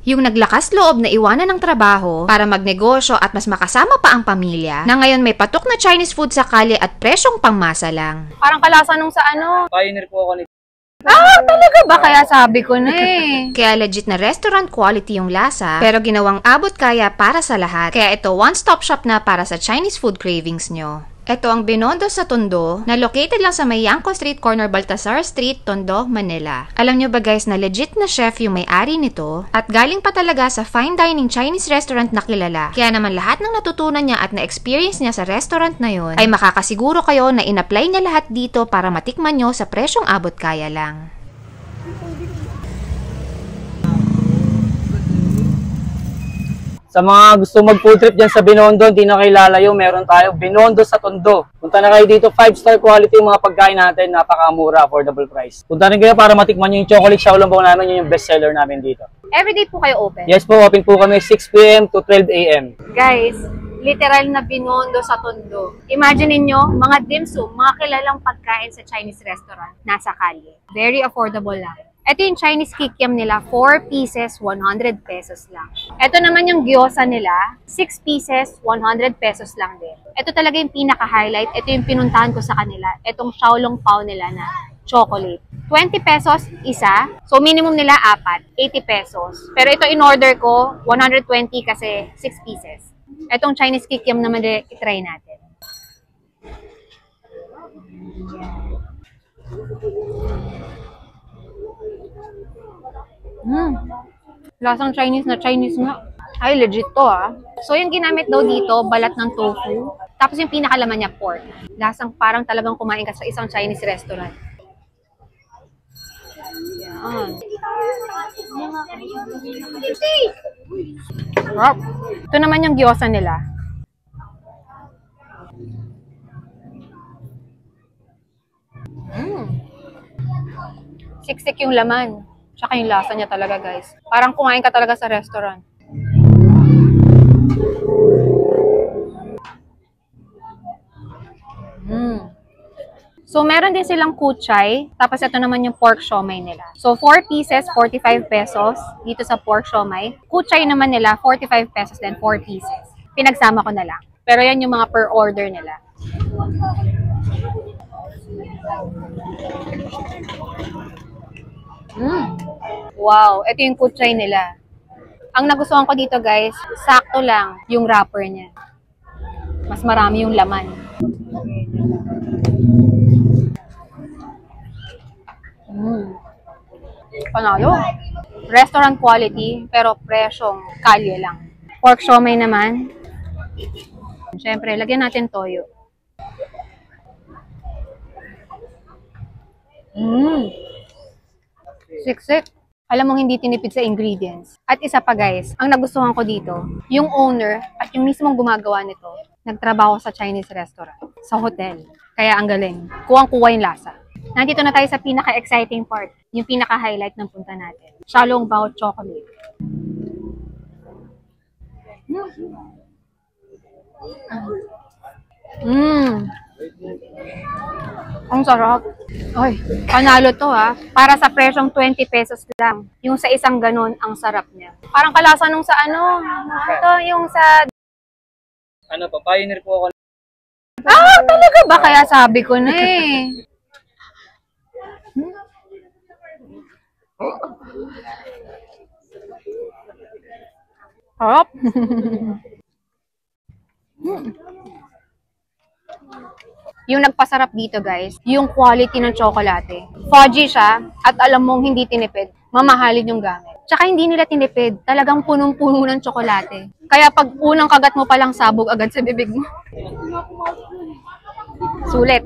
Yung naglakas loob na iwanan ng trabaho para magnegosyo at mas makasama pa ang pamilya, na ngayon may patok na Chinese food sa kalye at presyong pangmasa lang. Parang kalasa nung sa ano. Pioneer po ako nito. Ah, talaga ba? Kaya sabi ko na eh. Kaya legit na restaurant quality yung lasa, pero ginawang abot kaya para sa lahat. Kaya ito one-stop shop na para sa Chinese food cravings nyo. Ito ang Binondo sa Tondo, na located lang sa may Yangko Street, corner Baltasar Street, Tondo, Manila. Alam nyo ba guys na legit na chef yung may-ari nito at galing pa talaga sa fine dining Chinese restaurant na kilala. Kaya naman lahat ng natutunan niya at na-experience niya sa restaurant na yun ay makakasiguro kayo na in-apply niya lahat dito para matikman nyo sa presyong abot kaya lang. Sa mga gusto mag-food trip dyan sa Binondo, hindi na kayo lalayo, meron tayo Binondo sa Tondo. Punta na kayo dito, 5-star quality yung mga pagkain natin, napakamura, affordable price. Punta rin kayo para matikman nyo yung chocolate xiaolongbao namin, yun yung best seller namin dito. Everyday po kayo open? Yes po, open po kami 6 p.m. to 12 a.m. Guys, literal na Binondo sa Tondo. Imagine niyo mga dim sum, mga kilalang pagkain sa Chinese restaurant, nasa kalye. Very affordable lang. Ito yung Chinese kikiam nila, 4 pieces, 100 pesos lang. Ito naman yung gyoza nila, 6 pieces, 100 pesos lang din. Ito talaga yung pinaka-highlight. Ito yung pinuntahan ko sa kanila. Itong xiaolongbao nila na chocolate. 20 pesos isa. So, minimum nila 4, 80 pesos. Pero ito in-order ko, 120 kasi 6 pieces. Itong Chinese kikiam naman, i-try natin. Lasang Chinese na Chinese nga. Ay, legit to ah. So, yung ginamit daw dito, balat ng tofu. Tapos yung pinakalaman niya, pork. Lasang parang talagang kumain ka sa isang Chinese restaurant. Yan. Sarap. Ito naman yung gyoza nila. Siksik yung laman. Tsaka yung lasa niya talaga, guys. Parang kumain ka talaga sa restaurant. So, meron din silang kuchay. Tapos, ito naman yung pork siomai nila. So, 4 pieces, 45 pesos dito sa pork siomai. Kuchay naman nila, 45 pesos din, 4 pieces. Pinagsama ko na lang. Pero yan yung mga per order nila. Wow, ito yung kuchay nila. Ang nagustuhan ko dito guys, sakto lang yung wrapper niya. Mas marami yung laman. Panalo. Restaurant quality, pero presyong kalye lang. Pork siomai naman. Siyempre, lagyan natin toyo. Siksik. Alam mong hindi tinipid sa ingredients. At isa pa guys, ang nagustuhan ko dito, yung owner at yung mismong gumagawa nito, nagtrabaho sa Chinese restaurant, sa hotel. Kaya ang galing. Kuwang-kuwa yung lasa. Nandito na tayo sa pinaka-exciting part, yung pinaka-highlight ng punta natin. Xiaolongbao chocolate. Ang sarap. Ay, panalo to ha. Para sa presyong 20 pesos lang. Yung sa isang ganun, ang sarap niya. Parang kalasa nung sa ano. Ito, yung sa... Ano po, pioneer po ako. Ah, talaga ba? Kaya sabi ko na eh. Sarap. Yung nagpasarap dito guys, yung quality ng tsokolate. Fudgy siya at alam mong hindi tinipid, mamahalin yung gamit. Tsaka hindi nila tinipid, talagang punong-puno ng tsokolate. Kaya pag unang kagat mo palang sabog agad sa bibig mo. Sulit.